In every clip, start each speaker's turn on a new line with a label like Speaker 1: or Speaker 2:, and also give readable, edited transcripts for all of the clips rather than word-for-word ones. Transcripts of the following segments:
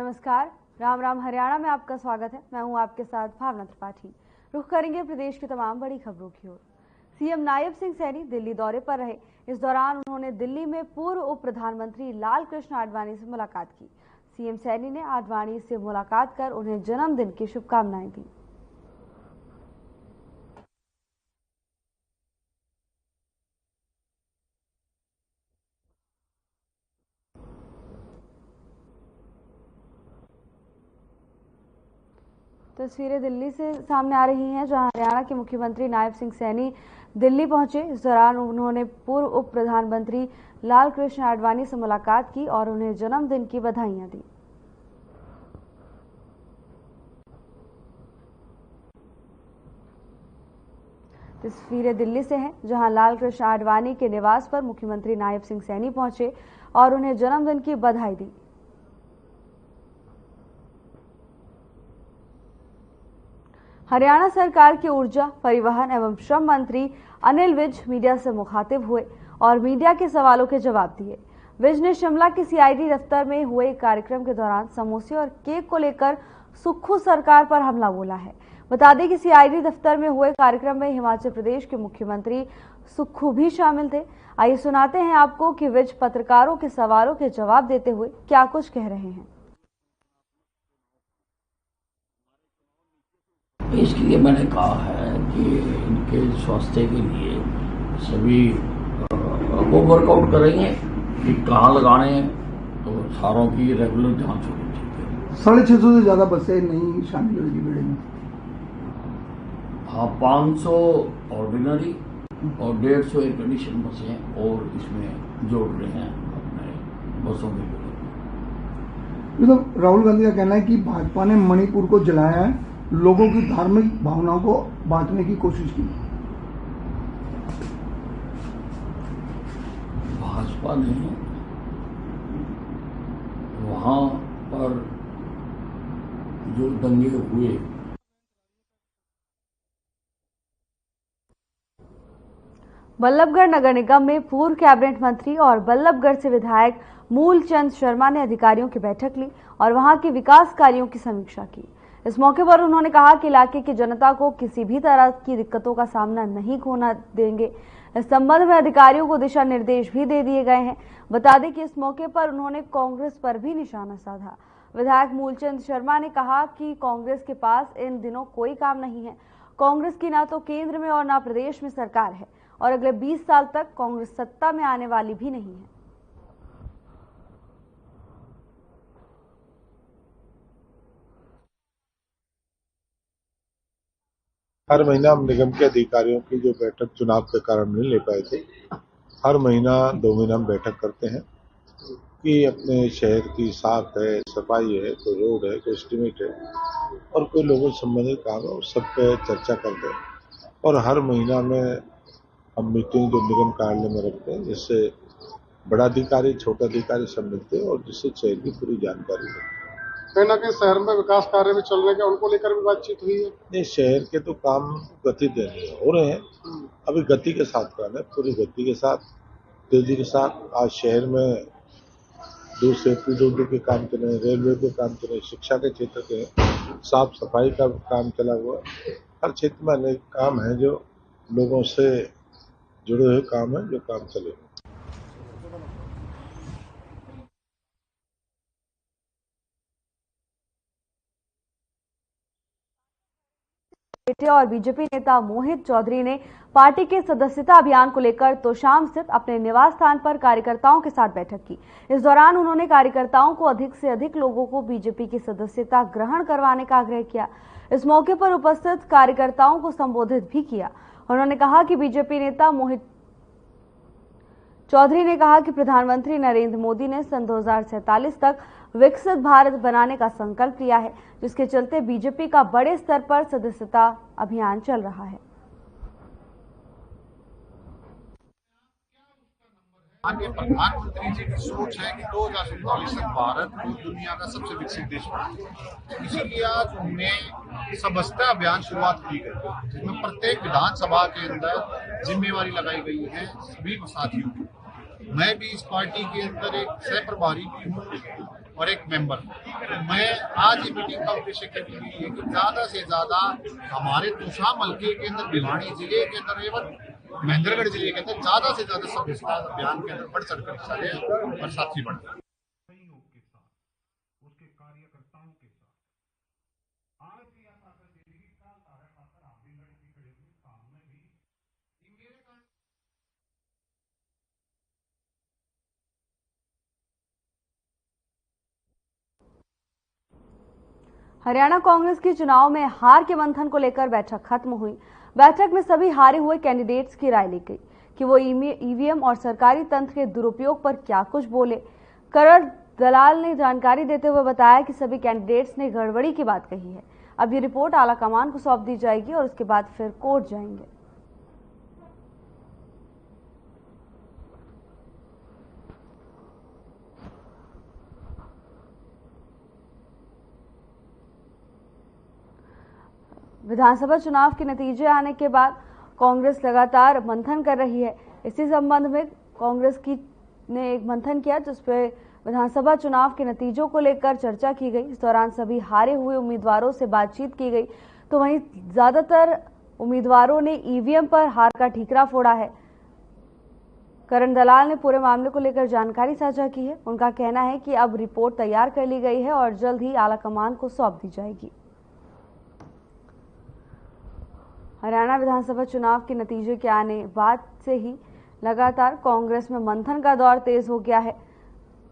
Speaker 1: नमस्कार, राम राम हरियाणा में आपका स्वागत है। मैं हूं आपके साथ भावना त्रिपाठी। रुख करेंगे प्रदेश की तमाम बड़ी खबरों की ओर। सीएम नायब सिंह सैनी दिल्ली दौरे पर रहे। इस दौरान उन्होंने दिल्ली में पूर्व उप प्रधानमंत्री लाल कृष्ण आडवाणी से मुलाकात की। सीएम सैनी ने आडवाणी से मुलाकात कर उन्हें जन्मदिन की शुभकामनाएं दी। तस्वीरें दिल्ली से सामने आ रही हैं, जहां हरियाणा के मुख्यमंत्री नायब सिंह सैनी दिल्ली पहुंचे। इस दौरान उन्होंने पूर्व उप प्रधानमंत्री लाल कृष्ण आडवाणी से मुलाकात की और उन्हें जन्मदिन की बधाइयां दी। तस्वीरें दिल्ली से हैं, जहां लाल कृष्ण आडवाणी के निवास पर मुख्यमंत्री नायब सिंह सैनी पहुंचे और उन्हें जन्मदिन की बधाई दी। हरियाणा सरकार के ऊर्जा, परिवहन एवं श्रम मंत्री अनिल विज मीडिया से मुखातिब हुए और मीडिया के सवालों के जवाब दिए। विज ने शिमला के सीआईडी दफ्तर में हुए कार्यक्रम के दौरान समोसे और केक को लेकर सुक्खू सरकार पर हमला बोला है। बता दें कि सीआईडी दफ्तर में हुए कार्यक्रम में हिमाचल प्रदेश के मुख्यमंत्री सुक्खू भी शामिल थे। आइए सुनाते हैं आपको कि विज पत्रकारों के सवालों के जवाब देते हुए क्या कुछ कह रहे हैं।
Speaker 2: इसके लिए मैंने कहा है कि इनके स्वास्थ्य के लिए सभी वो वर्कआउट करेंगे कि कहाँ लगाने हैं, तो सारों की रेगुलर जांच होनी चाहिए।
Speaker 3: 650 से ज्यादा बसें नहीं शामिल होगी बेड़े में।
Speaker 2: हाँ, 500 ऑर्डिनरी और 150 एयर कंडीशन बसें और इसमें जोड़ रहे हैं अपने बसों के लिए।
Speaker 3: तो राहुल गांधी का कहना है कि भाजपा ने मणिपुर को जलाया है, लोगों की धार्मिक भावनाओं को बांटने की कोशिश की।
Speaker 2: भाजपा ने वहां पर जो दंगे हुए,
Speaker 1: बल्लभगढ़ नगर निगम में पूर्व कैबिनेट मंत्री और बल्लभगढ़ से विधायक मूलचंद शर्मा ने अधिकारियों की बैठक ली और वहां के विकास कार्यों की समीक्षा की। इस मौके पर उन्होंने कहा कि इलाके की जनता को किसी भी तरह की दिक्कतों का सामना नहीं होना देंगे। इस संबंध में अधिकारियों को दिशा निर्देश भी दे दिए गए हैं। बता दें कि इस मौके पर उन्होंने कांग्रेस पर भी निशाना साधा। विधायक मूलचंद शर्मा ने कहा कि कांग्रेस के पास इन दिनों कोई काम नहीं है। कांग्रेस की ना तो केंद्र में और ना प्रदेश में सरकार है और अगले 20 साल तक कांग्रेस सत्ता में आने वाली भी नहीं है।
Speaker 4: हर महीना हम निगम के अधिकारियों की जो बैठक चुनाव के कारण नहीं ले पाए थे, हर महीना 2 महीना हम बैठक करते हैं कि अपने शहर की साफ है, सफाई है, कोई रोड है, कोई एस्टीमेट है और कोई लोगों से संबंधित काम है, उस सब पे चर्चा करते हैं। और हर महीना में हम मीटिंग जो निगम कार्यालय में रखते हैं, जिससे बड़ा अधिकारी, छोटा अधिकारी सब मिलते हैं और जिससे शहर की पूरी जानकारी है।
Speaker 5: कहीं ना कहीं शहर में विकास कार्य भी चल रहे हैं, उनको लेकर भी बातचीत हुई है।
Speaker 4: नहीं, शहर के तो काम गति देने हो रहे हैं, अभी गति के साथ काम है, पूरी गति के साथ, तेजी के साथ। आज शहर में दूसरे पीडब्ल्यू के काम चल रहे हैं, रेलवे के काम चल रहे हैं, शिक्षा के क्षेत्र के साफ सफाई का काम चला हुआ है। हर क्षेत्र में अनेक काम है जो लोगों से जुड़े हुए काम है, जो काम चले।
Speaker 1: और बीजेपी नेता मोहित चौधरी ने पार्टी के सदस्यता अभियान को लेकर तोशाम स्थित अपने निवास स्थान पर कार्यकर्ताओं के साथ बैठक की। इस दौरान उन्होंने कार्यकर्ताओं को अधिक से अधिक लोगों को बीजेपी की सदस्यता ग्रहण करवाने का आग्रह किया। इस मौके पर उपस्थित कार्यकर्ताओं को संबोधित भी किया। उन्होंने कहा कि बीजेपी नेता मोहित चौधरी ने कहा कि प्रधानमंत्री नरेंद्र मोदी ने सन 2047 तक विकसित भारत बनाने का संकल्प लिया है, जिसके चलते बीजेपी का बड़े स्तर पर सदस्यता अभियान चल रहा है।
Speaker 5: आगे प्रधानमंत्री जी की सोच है कि 2047 तक भारत को दुनिया का सबसे विकसित देश बनाए। इसीलिए आज उन्हें सदस्यता अभियान शुरुआत की गई, जिसमें प्रत्येक विधानसभा के अंदर जिम्मेवारी लगाई गई है सभी साथियों की। मैं भी इस पार्टी के अंदर एक सह प्रभारी भी हूँ और एक मेंबर हूँ। मैं आज ये मीटिंग का उद्देश्य केवल यही है कि ज्यादा से ज्यादा हमारे तोशाम हल्के के अंदर, भिवानी जिले के अंदर एवं महेंद्रगढ़ जिले के अंदर ज्यादा से ज्यादा सभ्यता अभियान के अंदर बढ़ चढ़कर हिस्सा लें और साथी बढ़े।
Speaker 1: हरियाणा कांग्रेस की चुनाव में हार के मंथन को लेकर बैठक खत्म हुई। बैठक में सभी हारे हुए कैंडिडेट्स की राय ली गई कि वो ईवीएम और सरकारी तंत्र के दुरुपयोग पर क्या कुछ बोले। करण दलाल ने जानकारी देते हुए बताया कि सभी कैंडिडेट्स ने गड़बड़ी की बात कही है। अब ये रिपोर्ट आला कमान को सौंप दी जाएगी और उसके बाद फिर कोर्ट जाएंगे। विधानसभा चुनाव के नतीजे आने के बाद कांग्रेस लगातार मंथन कर रही है। इसी संबंध में कांग्रेस ने एक मंथन किया जिसपे विधानसभा चुनाव के नतीजों को लेकर चर्चा की गई। इस दौरान सभी हारे हुए उम्मीदवारों से बातचीत की गई, तो वहीं ज्यादातर उम्मीदवारों ने ईवीएम पर हार का ठीकरा फोड़ा है। करण दलाल ने पूरे मामले को लेकर जानकारी साझा की है। उनका कहना है कि अब रिपोर्ट तैयार कर ली गई है और जल्द ही आला कमान को सौंप दी जाएगी। हरियाणा विधानसभा चुनाव के नतीजे के आने बाद से ही लगातार कांग्रेस में मंथन का दौर तेज हो गया है।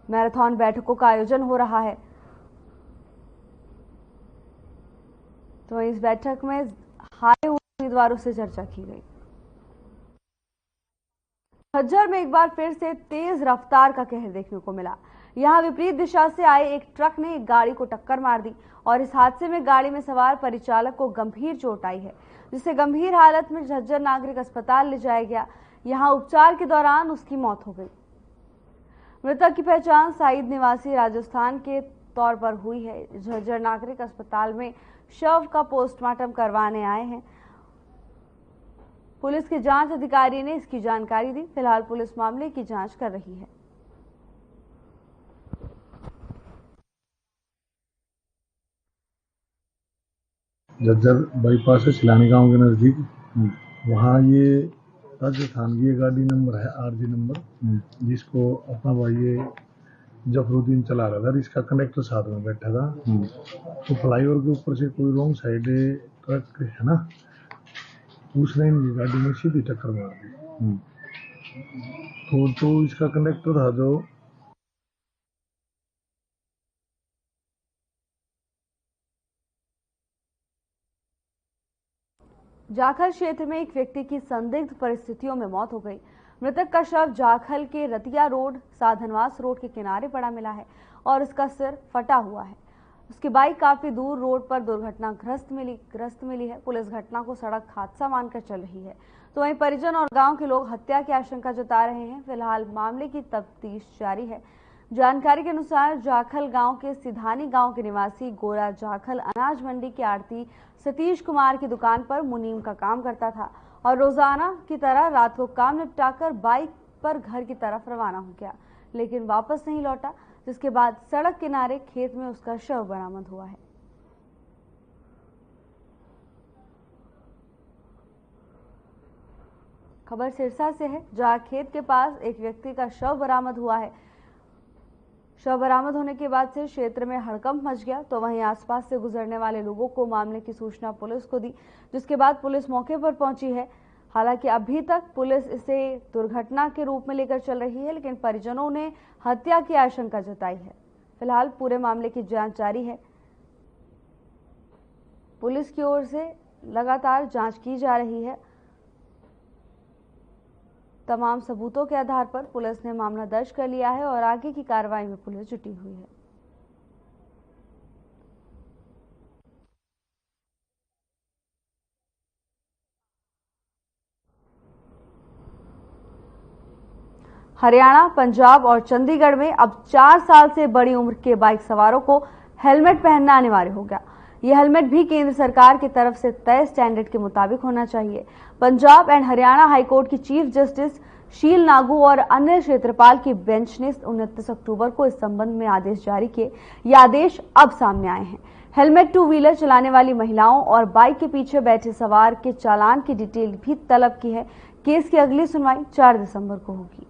Speaker 1: मैराथन बैठकों का आयोजन हो रहा है। तो इस बैठक में हारे हुए उम्मीदवारों से चर्चा की गई। झज्जर में एक बार फिर से तेज रफ्तार का कहर देखने को मिला। यहां विपरीत दिशा से आए एक ट्रक ने एक गाड़ी को टक्कर मार दी और इस हादसे में गाड़ी में सवार परिचालक को गंभीर चोट आई है, जिसे गंभीर हालत में झज्जर नागरिक अस्पताल ले जाया गया। यहां उपचार के दौरान उसकी मौत हो गई। मृतक की पहचान साइद निवासी राजस्थान के तौर पर हुई है। झज्जर नागरिक अस्पताल में शव का पोस्टमार्टम करवाने आए हैं। पुलिस के जांच अधिकारी ने इसकी जानकारी दी। फिलहाल पुलिस मामले की जांच कर रही है।
Speaker 6: झज्जर बाईपास है, सिलानी गांव के नजदीक। वहाँ ये राजस्थान की गाड़ी नंबर है RG नंबर, जिसको अपना भाई ये जफरुद्दीन चला रहा था। इसका कंडक्टर साथ में बैठा था। तो फ्लाईओवर के ऊपर से कोई रॉन्ग साइड ट्रक है ना, उसने इनकी गाड़ी में सीधी टक्कर मार दी। तो इसका कंडक्टर था जो
Speaker 1: जाखल क्षेत्र में एक व्यक्ति की संदिग्ध परिस्थितियों में मौत हो गई। मृतक का शव जाखल के रतिया रोड साधनवास रोड के किनारे पड़ा मिला है और उसका सिर फटा हुआ है। उसकी बाइक काफी दूर रोड पर दुर्घटनाग्रस्त मिली है। पुलिस घटना को सड़क हादसा मानकर चल रही है, तो वहीं परिजन और गांव के लोग हत्या की आशंका जता रहे हैं। फिलहाल मामले की तफ्तीश जारी है। जानकारी के अनुसार जाखल गांव के सिधानी गांव के निवासी गोरा जाखल अनाज मंडी के आड़ती सतीश कुमार की दुकान पर मुनीम का काम करता था और रोजाना की तरह रात को काम निपटाकर बाइक पर घर की तरफ रवाना हो गया, लेकिन वापस नहीं लौटा, जिसके बाद सड़क किनारे खेत में उसका शव बरामद हुआ है। खबर सिरसा से है, जहां खेत के पास एक व्यक्ति का शव बरामद हुआ है। शव बरामद होने के बाद से क्षेत्र में हड़कंप मच गया, तो वहीं आसपास से गुजरने वाले लोगों को मामले की सूचना पुलिस को दी, जिसके बाद पुलिस मौके पर पहुंची है। हालांकि अभी तक पुलिस इसे दुर्घटना के रूप में लेकर चल रही है, लेकिन परिजनों ने हत्या की आशंका जताई है। फिलहाल पूरे मामले की जांच जारी है। पुलिस की ओर से लगातार जांच की जा रही है। तमाम सबूतों के आधार पर पुलिस ने मामला दर्ज कर लिया है और आगे की कार्रवाई में पुलिस जुटी हुई है। हरियाणा, पंजाब और चंडीगढ़ में अब 4 साल से बड़ी उम्र के बाइक सवारों को हेलमेट पहनना अनिवार्य हो गया। यह हेलमेट भी केंद्र सरकार की तरफ से तय स्टैंडर्ड के मुताबिक होना चाहिए। पंजाब एंड हरियाणा हाईकोर्ट की चीफ जस्टिस शील नागू और अन्य क्षेत्रपाल की बेंच ने 29 अक्टूबर को इस संबंध में आदेश जारी किए। ये आदेश अब सामने आए हैं। हेलमेट टू व्हीलर चलाने वाली महिलाओं और बाइक के पीछे बैठे सवार के चालान की डिटेल भी तलब की है। केस की अगली सुनवाई 4 दिसंबर को होगी।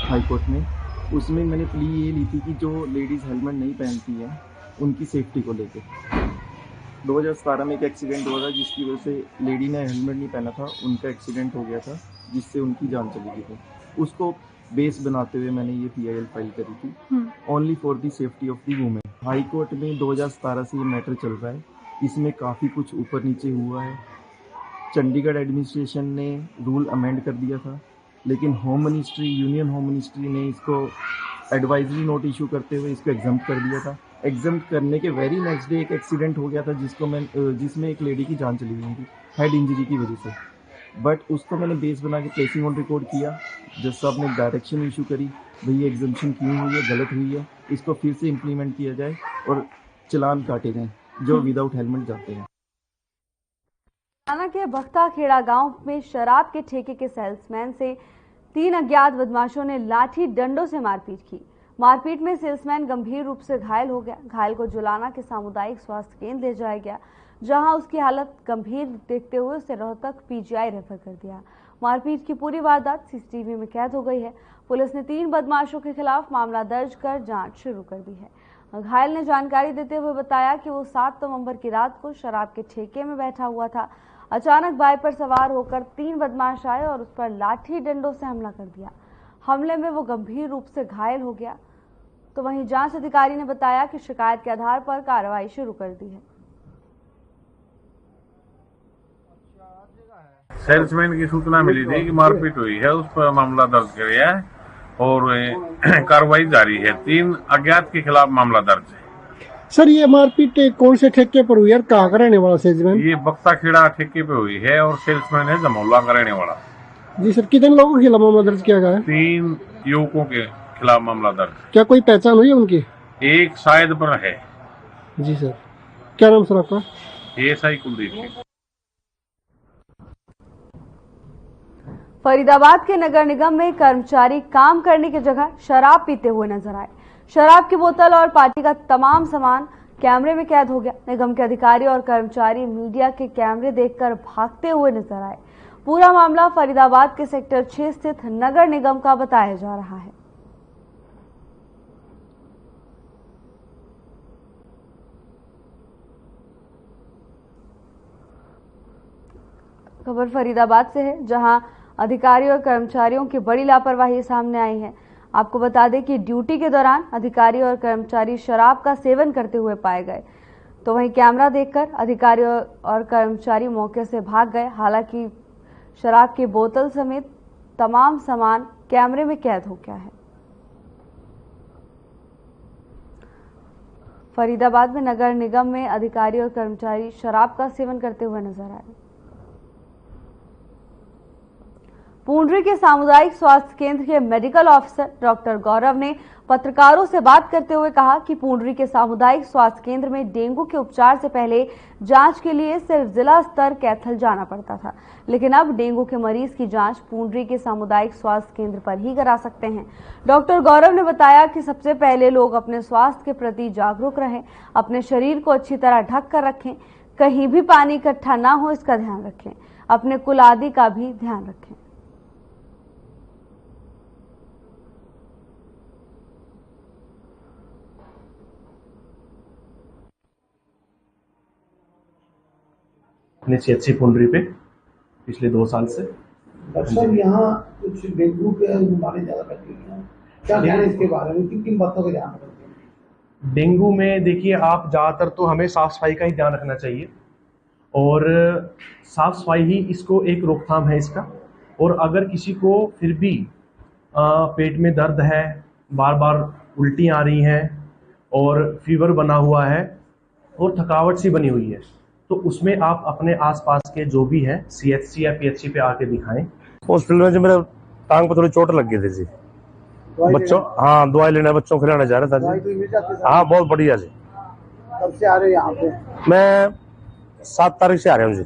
Speaker 7: हाई कोर्ट में उसमें मैंने प्ली ये ली थी कि जो लेडीज़ हेलमेट नहीं पहनती हैं उनकी सेफ्टी को लेके 2017 में एक एक्सीडेंट हुआ था जिसकी वजह से लेडी ने हेलमेट नहीं पहना था, उनका एक्सीडेंट हो गया था जिससे उनकी जान चली गई थी। उसको बेस बनाते हुए मैंने ये PIL फाइल करी थी, only for the safety of the women. High court में 2017 से ये मैटर चल रहा है, इसमें काफ़ी कुछ ऊपर नीचे हुआ है। चंडीगढ़ एडमिनिस्ट्रेशन ने रूल अमेंड कर दिया था, लेकिन home ministry, union home ministry ने इसको एडवाइजरी नोट इशू करते हुए इसको एग्जम्प्ट कर दिया था। एग्जम्प्ट करने के वेरी नेक्स्ट डे एक एक्सीडेंट हो गया था जिसमें एक लेडी की जान चली गई थी हेड इंजरी की वजह से। बट उसको मैंने बेस बना के प्लेसिंग ऑन रिकॉर्ड किया। जज साहब ने डायरेक्शन इशू करी, भाई ये एग्जम्पशन क्यों हुई है, गलत हुई है, इसको फिर से इम्प्लीमेंट किया जाए और चलान काटे जाएँ जो विदाउट हेलमेट जाते हैं।
Speaker 1: हरियाणा के बख्ता खेड़ा गांव में शराब के ठेके के सेल्समैन से 3 अज्ञात बदमाशों ने लाठी डंडों से मारपीट की। मारपीट में सेल्समैन गंभीर रूप से घायल हो गया। घायल को जुलाना के सामुदायिक स्वास्थ्य केंद्र ले जाया गया, जहां उसकी हालत गंभीर देखते हुए उसे रोहतक PGI रेफर कर दिया। मारपीट की पूरी वारदात CCTV में कैद हो गई है। पुलिस ने 3 बदमाशों के खिलाफ मामला दर्ज कर जांच शुरू कर दी है। घायल ने जानकारी देते हुए बताया कि वो 7 नवंबर की रात को शराब के ठेके में बैठा हुआ था। अचानक बाइक पर सवार होकर 3 बदमाश आए और उस पर लाठी डंडों से हमला कर दिया। हमले में वो गंभीर रूप से घायल हो गया। तो वहीं जांच अधिकारी ने बताया कि शिकायत के आधार पर कार्रवाई शुरू कर दी है।
Speaker 8: सेल्समैन की सूचना मिली थी कि मारपीट हुई है, उस पर मामला दर्ज कर गया है और कार्रवाई जारी है। 3 अज्ञात के खिलाफ मामला दर्ज है।
Speaker 9: सर, ये मारपीट कौन से ठेके पर हुई है, कहाँ का रहने वाला सेल्समैन?
Speaker 8: ये बख्ता खेड़ा ठेके पे हुई है और सेल्समैन है जमौला का रहने वाला।
Speaker 9: जी सर, कितने लोगों के खिलाफ मामला दर्ज किया गया है?
Speaker 8: 3 युवकों के खिलाफ मामला दर्ज।
Speaker 9: क्या कोई पहचान हुई है उनकी?
Speaker 8: एक शायद पर है।
Speaker 9: जी सर, क्या नाम सर आपका?
Speaker 8: ASI कुलदीप सिंह।
Speaker 1: फरीदाबाद के नगर निगम में कर्मचारी काम करने की जगह शराब पीते हुए नजर आए। शराब की बोतल और पार्टी का तमाम सामान कैमरे में कैद हो गया। निगम के अधिकारी और कर्मचारी मीडिया के कैमरे देखकर भागते हुए नजर आए। पूरा मामला फरीदाबाद के सेक्टर 6 स्थित नगर निगम का बताया जा रहा है। खबर फरीदाबाद से है, जहां अधिकारियों और कर्मचारियों की बड़ी लापरवाही सामने आई है। आपको बता दें कि ड्यूटी के दौरान अधिकारी और कर्मचारी शराब का सेवन करते हुए पाए गए, तो वहीं कैमरा देखकर अधिकारी और कर्मचारी मौके से भाग गए। हालांकि शराब की बोतल समेत तमाम सामान कैमरे में कैद हो गया है। फरीदाबाद में नगर निगम में अधिकारी और कर्मचारी शराब का सेवन करते हुए नजर आए। पूंडरी के सामुदायिक स्वास्थ्य केंद्र के मेडिकल ऑफिसर डॉक्टर गौरव ने पत्रकारों से बात करते हुए कहा कि पूंडरी के सामुदायिक स्वास्थ्य केंद्र में डेंगू के उपचार से पहले जांच के लिए सिर्फ जिला स्तर कैथल जाना पड़ता था, लेकिन अब डेंगू के मरीज की जांच पूंडरी के सामुदायिक स्वास्थ्य केंद्र पर ही करा सकते हैं। डॉक्टर गौरव ने बताया कि सबसे पहले लोग अपने स्वास्थ्य के प्रति जागरूक रहें, अपने शरीर को अच्छी तरह ढक कर रखें, कहीं भी पानी इकट्ठा ना हो इसका ध्यान रखें, अपने कुल आदि का भी ध्यान रखें।
Speaker 10: अपने CHC पुंडरी पे पिछले 2 साल से।
Speaker 3: सर, यहाँ कुछ डेंगू के बीमारी ज्यादा फैल रही है, क्या ध्यान है इसके बारे में, किन बातों का ध्यान रखते हैं?
Speaker 10: डेंगू में देखिए, आप ज़्यादातर तो हमें साफ सफाई का ही ध्यान रखना चाहिए और साफ सफाई ही इसको एक रोकथाम है इसका। और अगर किसी को फिर भी पेट में दर्द है, बार बार उल्टी आ रही हैं और फीवर बना हुआ है और थकावट सी बनी हुई है, तो उसमें आप अपने आसपास के जो भी है CHC या PHC पे आके दिखाएं।
Speaker 11: हॉस्पिटल में जो मेरा टांग पर थोड़ी चोट लग गई थी जी, बच्चों, हाँ दवाई लेना, बच्चों को खिलाना चाह रहा था जी। हाँ बहुत बढ़िया जी।
Speaker 3: कब से आ रहे हैं यहाँ पे?
Speaker 11: मैं 7 तारीख से आ रहा हूँ जी।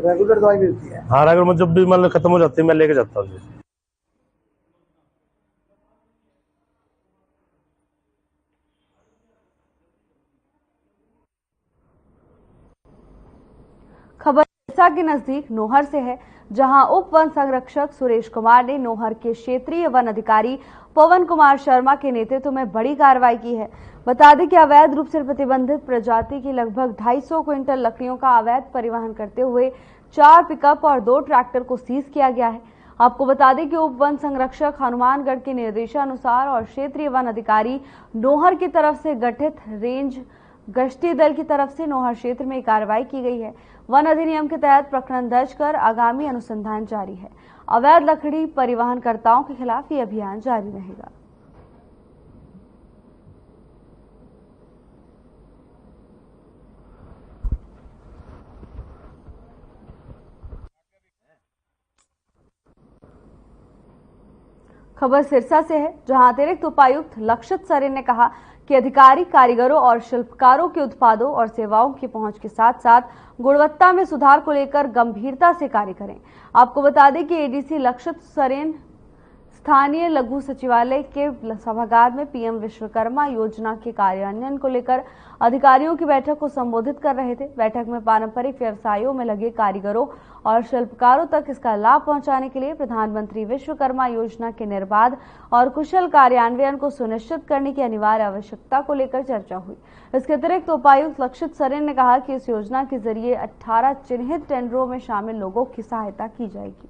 Speaker 3: रेगुलर दवाई मिलती है?
Speaker 11: हाँ रेगुलर, मैं जब भी मतलब खत्म हो जाती है मैं लेके जाता हूँ।
Speaker 1: खबर सिरसा के नजदीक नोहर से है, जहां उप वन संरक्षक सुरेश कुमार ने नोहर के क्षेत्रीय वन अधिकारी पवन कुमार शर्मा के नेतृत्व में बड़ी कार्रवाई की है। बता दें कि अवैध रूप से प्रतिबंधित प्रजाति की लगभग 250 क्विंटल लकड़ियों का अवैध परिवहन करते हुए 4 पिकअप और 2 ट्रैक्टर को सीज किया गया है। आपको बता दें कि उप वन संरक्षक हनुमानगढ़ के निर्देशानुसार और क्षेत्रीय वन अधिकारी नोहर की तरफ से गठित रेंज गश्ती दल की तरफ से नोहर क्षेत्र में कार्रवाई की गई है। वन अधिनियम के तहत प्रकरण दर्ज कर आगामी अनुसंधान जारी है। अवैध लकड़ी परिवहनकर्ताओं के खिलाफ ये अभियान जारी रहेगा। खबर सिरसा से है, जहां अतिरिक्त उपायुक्त लक्षित सरेन ने कहा कि अधिकारी कारीगरों और शिल्पकारों के उत्पादों और सेवाओं की पहुंच के साथ साथ गुणवत्ता में सुधार को लेकर गंभीरता से कार्य करें। आपको बता दें कि एडीसी लक्षित सरेन स्थानीय लघु सचिवालय के सभागार में पीएम विश्वकर्मा योजना के कार्यान्वयन को लेकर अधिकारियों की बैठक को संबोधित कर रहे थे। बैठक में पारंपरिक व्यवसायों में लगे कारीगरों और शिल्पकारों तक इसका लाभ पहुंचाने के लिए प्रधानमंत्री विश्वकर्मा योजना के निर्बाध और कुशल कार्यान्वयन को सुनिश्चित करने की अनिवार्य आवश्यकता को लेकर चर्चा हुई। इसके अतिरिक्त उपायुक्त लक्षित सरेन ने कहा कि इस योजना के जरिए 18 चिन्हित टेंडरों में शामिल लोगों की सहायता की जाएगी।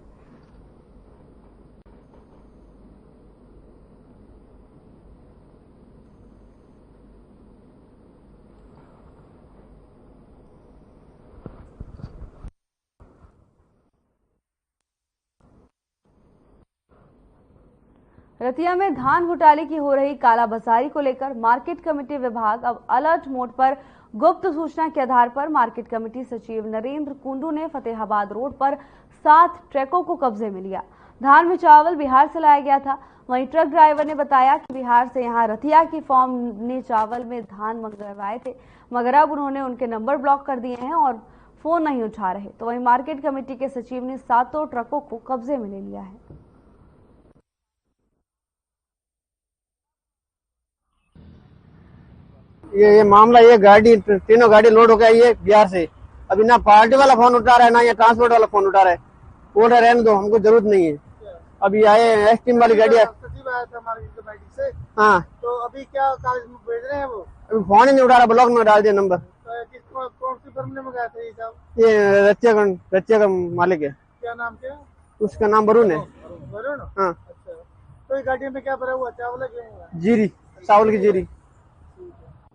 Speaker 1: रतिया में धान घोटाले की हो रही कालाबाजारी को लेकर मार्केट कमेटी विभाग अब अलर्ट मोड पर गुप्त सूचना के आधार पर मार्केट कमेटी सचिव नरेंद्र कुंडू ने फतेहाबाद रोड पर 7 ट्रकों को कब्जे में लिया। धान में चावल बिहार से लाया गया था। वहीं ट्रक ड्राइवर ने बताया कि बिहार से यहां रतिया की फॉर्म ने चावल में धान मंगवाए थे, मगर अब उन्होंने उनके नंबर ब्लॉक कर दिए हैं और फोन नहीं उठा रहे। तो वहीं मार्केट कमेटी के सचिव ने 7 ट्रकों को कब्जे में ले लिया है।
Speaker 12: ये मामला, ये गाड़ी तीनों गाड़ी लोड हो गई है बिहार से। अभी ना पार्टी वाला फोन उठा रहा है ना ये ट्रांसपोर्ट वाला फोन उठा रहा है। बोल रहे रहने दो, हमको जरूरत नहीं है। अभी आए एस टीम वाली गाड़ी है। हाँ, तो अभी क्या कागज भेज रहे हैं वो? अभी फोन ही नहीं उठा रहा, ब्लॉक में डाल दिया नंबर। कौन सी फर्म ने मंगाया था ये सब? ये रतिया का मालिक है। क्या नाम क्या? उसका नाम वरुण है। वरुण? हाँ। अच्छा, तो ये गाड़ी में क्या भरा हुआ? चावल है? जीरी, चावल की जीरी।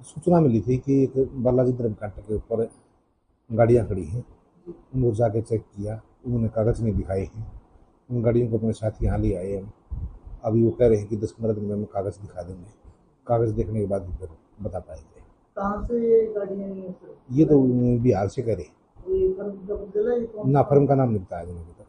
Speaker 13: सूचना मिली थी कि एक बालाजी धर्म कांटा के ऊपर गाड़ियां खड़ी हैं। उनको जाके चेक किया, उन्होंने कागज नहीं दिखाए हैं। उन गाड़ियों को अपने साथ यहाँ ले आए हम। अभी वो कह रहे हैं कि 10-15 दिन में हम कागज दिखा देंगे। कागज देखने के बाद फिर बता पाएंगे। कहाँ से ये गाड़ियाँ? ये तो बिहार से कह रहे हैं ना, फर्म का नाम नहीं बताया अभी तक।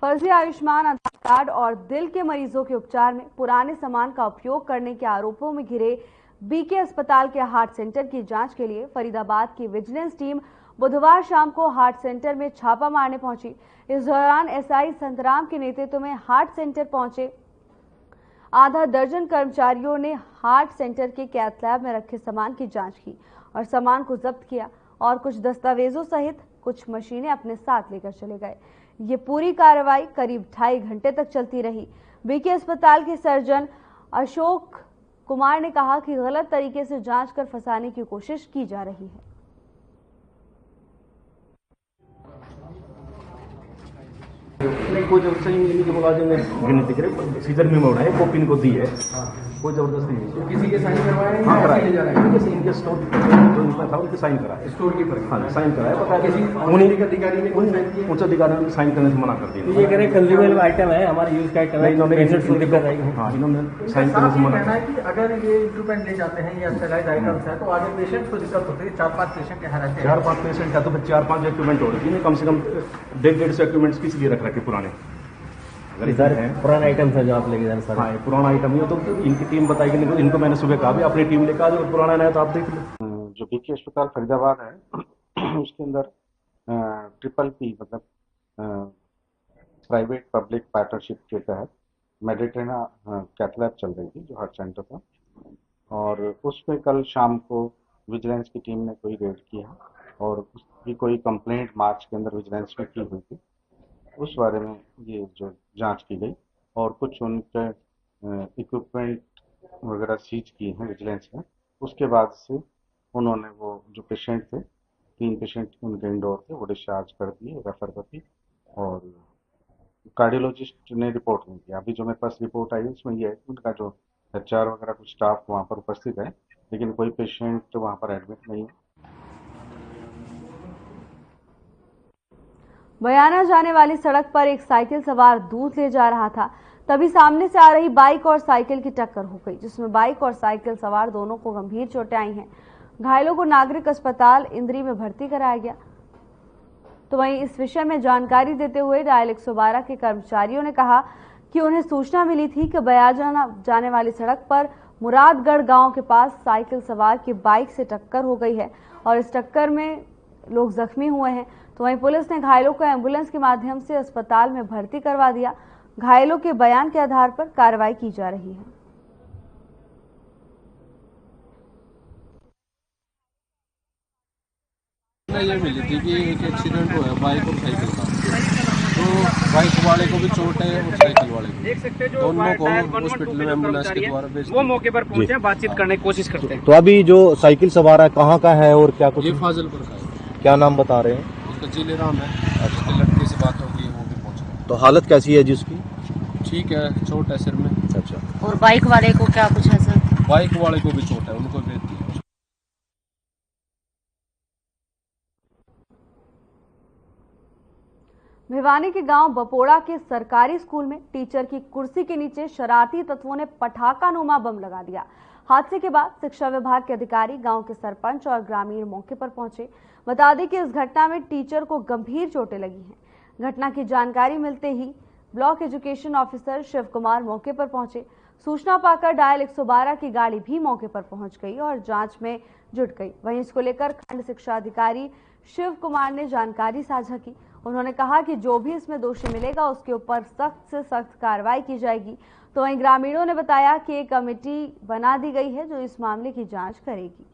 Speaker 1: फर्जी आयुष्मान आधार कार्ड और दिल के मरीजों के उपचार में पुराने सामान का उपयोग करने के आरोपों में घिरे बीके अस्पताल के हार्ट सेंटर की जांच के लिए फरीदाबाद की विजिलेंस टीम बुधवार शाम को हार्ट सेंटर में छापा मारने पहुंची। इस दौरान एसआई संतराम के नेतृत्व में हार्ट सेंटर पहुंचे आधा दर्जन कर्मचारियों ने हार्ट सेंटर के कैथ लैब में रखे सामान की जांच की और सामान को जब्त किया और कुछ दस्तावेजों सहित कुछ मशीनें अपने साथ लेकर चले गए। ये पूरी कार्रवाई करीब 2.5 घंटे तक चलती रही। बीके अस्पताल के सर्जन अशोक कुमार ने कहा कि गलत तरीके से जांच कर फंसाने की कोशिश की जा रही है।
Speaker 14: कोई जबरदस्ती नहीं कि मुलाजिम ने गिनती करे, सीजर में मोड़ा है, कॉपी इनको दी है, कोई जबरदस्ती नहीं। तो किसी के साइन करवाए? हाँ कराए, इनके स्टोर जो इनका था उनके साइन कराए, स्टोर कीपर। हाँ साइन कराए, पता किसी उन्हीं अधिकारी ने उच्च अधिकारियों ने साइन करने से मना कर दिया। ये कह रहे कंज्यूमेबल आइटम है, हमारा यूज का आइटम है, इन्होंने हाँ इन्होंने साइन करने से मना किया कि अगर ये इक्विपमेंट ले जाते हैं या स्टेलाइज आइटम्स है तो आगे पेशेंट को दिक्कत होती है। 4-5 पेशेंट यहाँ रहते हैं, 4-5 पेशेंट है तो फिर 4-5 इक्विपमेंट हो रही है, कम से कम 1.5 से इक्विपमेंट्स किस लिए रख रखे पुराने। पुराना आइटम था जो आप लेके जा रहे सर। हाँ, पुराना आइटम ही तो इनकी टीम बताएगी, इनको मैंने सुबह कहा भी अपनी टीम लेकर आ जाओ, पुराना नया तो आप देख लो।
Speaker 15: जो बीके अस्पताल फरीदाबाद है उसके अंदर ट्रिपल पी मतलब प्राइवेट पब्लिक पार्टनरशिप के तहत मेडिट्रेना कैथ लैब चल रही थी जो हार्ट सेंटर था, और उसमें कल शाम को विजिलेंस की टीम ने कोई रेड किया और उसकी कोई कंप्लेंट मार्च के अंदर विजिलेंस में की हुई थी। उस बारे में ये जो जांच की गई और कुछ उनके इक्विपमेंट वगैरह सीज किए हैं विजिलेंस ने। उसके बाद से उन्होंने वो जो पेशेंट थे, 3 पेशेंट उनके इंडोर थे, वो डिस्चार्ज कर दिए, रेफर कर दी, और कार्डियोलॉजिस्ट ने रिपोर्ट नहीं किया। अभी जो मेरे पास रिपोर्ट आई उसमें ये है कि उनका जो HR वगैरह कुछ स्टाफ वहाँ पर उपस्थित है, लेकिन कोई पेशेंट वहाँ पर एडमिट नहीं है।
Speaker 1: बयाना जाने वाली सड़क पर एक साइकिल सवार दूध ले जा रहा था, तभी सामने से आ रही बाइक और साइकिल की टक्कर हो गई, जिसमें बाइक और साइकिल सवार दोनों को गंभीर चोटें आई हैं। घायलों को नागरिक अस्पताल इंद्री में भर्ती कराया गया। तो वहीं इस विषय में जानकारी देते हुए डायल 112 के कर्मचारियों ने कहा कि उन्हें सूचना मिली थी कि बयाना जाने वाली सड़क पर मुरादगढ़ गांव के पास साइकिल सवार की बाइक से टक्कर हो गई है और इस टक्कर में लोग जख्मी हुए हैं। तो वहीं पुलिस ने घायलों को एम्बुलेंस के माध्यम से अस्पताल में भर्ती करवा दिया। घायलों के बयान के आधार पर कार्रवाई की जा रही है।
Speaker 16: ये मिली थी कि एक एक्सीडेंट हुआ है बाइक और साइकिल का, तो बाइक वाले को भी चोट है और साइकिल वाले को, दोनों को हॉस्पिटल में एम्बुलेंस के द्वारा भेज वो मौके पर पहुंचे, बातचीत करने की कोशिश करते हैं।
Speaker 17: तो अभी जो साइकिल सवार है कहाँ का है और क्या कुछ?
Speaker 16: ये फाजिलपुर का है।
Speaker 17: क्या नाम बता रहे हैं?
Speaker 16: उसका जिलेराम है, उसके लड़के से बात हो गई, वो भी पहुंच गए।
Speaker 17: तो हालत कैसी है जिसकी?
Speaker 16: ठीक है, चोट है सिर में।
Speaker 17: अच्छा।
Speaker 18: और बाइक वाले को क्या कुछ है सर?
Speaker 16: बाइक वाले को भी चोट है, उनको भेज दिया।
Speaker 1: भिवानी के गांव बपोड़ा के सरकारी स्कूल में टीचर की कुर्सी के नीचे शरारती तत्वों ने पटाखा नुमा बम लगा दिया। हादसे के बाद शिक्षा विभाग के अधिकारी, गांव के सरपंच और ग्रामीण मौके पर पहुंचे। बता दें कि इस घटना में टीचर को गंभीर चोटें लगी हैं। घटना की जानकारी मिलते ही block education officer Shiv Kumar मौके पर पहुंचे। सूचना पाकर डायल 112 की गाड़ी भी मौके पर पहुंच गई और जांच में जुट गई। वहीं इसको लेकर खंड शिक्षा अधिकारी शिव कुमार ने जानकारी साझा की। उन्होंने कहा कि जो भी इसमें दोषी मिलेगा उसके ऊपर सख्त से सख्त कार्रवाई की जाएगी। तो वहीं ग्रामीणों ने बताया कि एक कमेटी बना दी गई है जो इस मामले की जांच करेगी।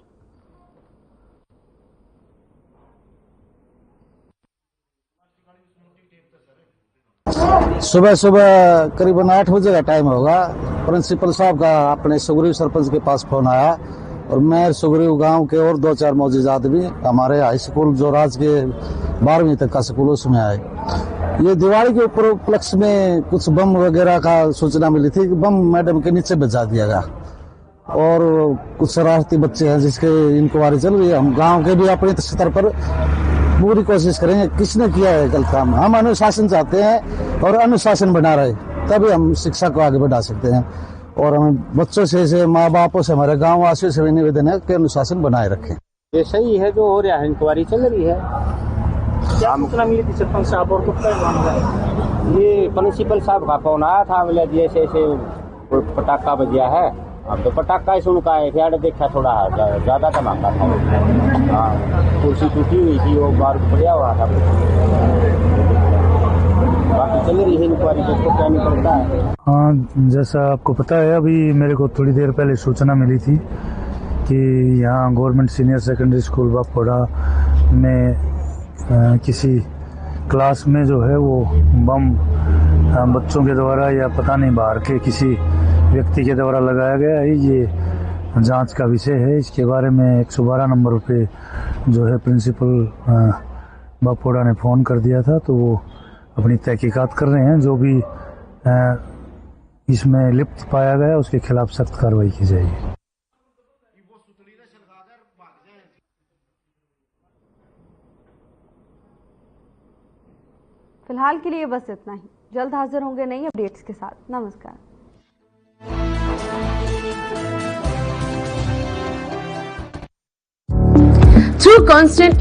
Speaker 19: सुबह सुबह करीबन 8 बजे का टाइम होगा। प्रिंसिपल साहब का अपने सुग्रीव सरपंच के पास फोन आया और मैं सुग्रीव गांव के और 2-4 मौजूद आदमी हमारे हाई स्कूल जो राज के 12वीं तक का स्कूल उसमें आए। ये दिवाली के ऊपर उपलक्ष्य में कुछ बम वगैरह का सूचना मिली थी कि बम मैडम के नीचे भिजा दिया गया और कुछ शरारती बच्चे हैं जिसके इंक्वायरी चल रही है। हम गांव के भी अपने स्तर पर पूरी कोशिश करेंगे किसने किया है गलत काम। हम अनुशासन चाहते हैं और अनुशासन बना रहे, तभी हम शिक्षा को आगे बढ़ा सकते हैं। और हम बच्चों से माँ बापों से, हमारे गाँव वासियों से भी निवेदन है कि अनुशासन बनाए रखें।
Speaker 12: ये सही है जो हो रहा है, इंक्वायरी चल रही है।
Speaker 14: क्या सूचना मिली थी सरपंच साहब और
Speaker 12: ये प्रिंसिपल साहब का फोन आया था, बोले जैसे ऐसे पटाखा बजिया है। अब तो पटाखा ही सुनका है, फिर देखा थोड़ा ज्यादा धमाका था। हाँ, कुर्सी टूटी हुई थी, वो बार पड़ा हुआ था। बाकी चल रही है इंक्वायरी, जिसको क्या निकलता है।
Speaker 6: हाँ, जैसा आपको पता है अभी मेरे को थोड़ी देर पहले सूचना मिली थी कि यहाँ गवर्नमेंट सीनियर सेकेंडरी स्कूल बपोड़ा में किसी क्लास में जो है वो बम बच्चों के द्वारा या पता नहीं बाहर के किसी व्यक्ति के द्वारा लगाया गया है। ये जांच का विषय है। इसके बारे में 112 नंबर पे जो है प्रिंसिपल बपोड़ा ने फ़ोन कर दिया था, तो वो अपनी तहकीकात कर रहे हैं। जो भी इसमें लिप्त पाया गया उसके खिलाफ सख्त कार्रवाई की जाएगी।
Speaker 1: फिलहाल के लिए बस इतना ही। जल्द हाजिर होंगे नई अपडेट्स के साथ। नमस्कार।
Speaker 20: Through constant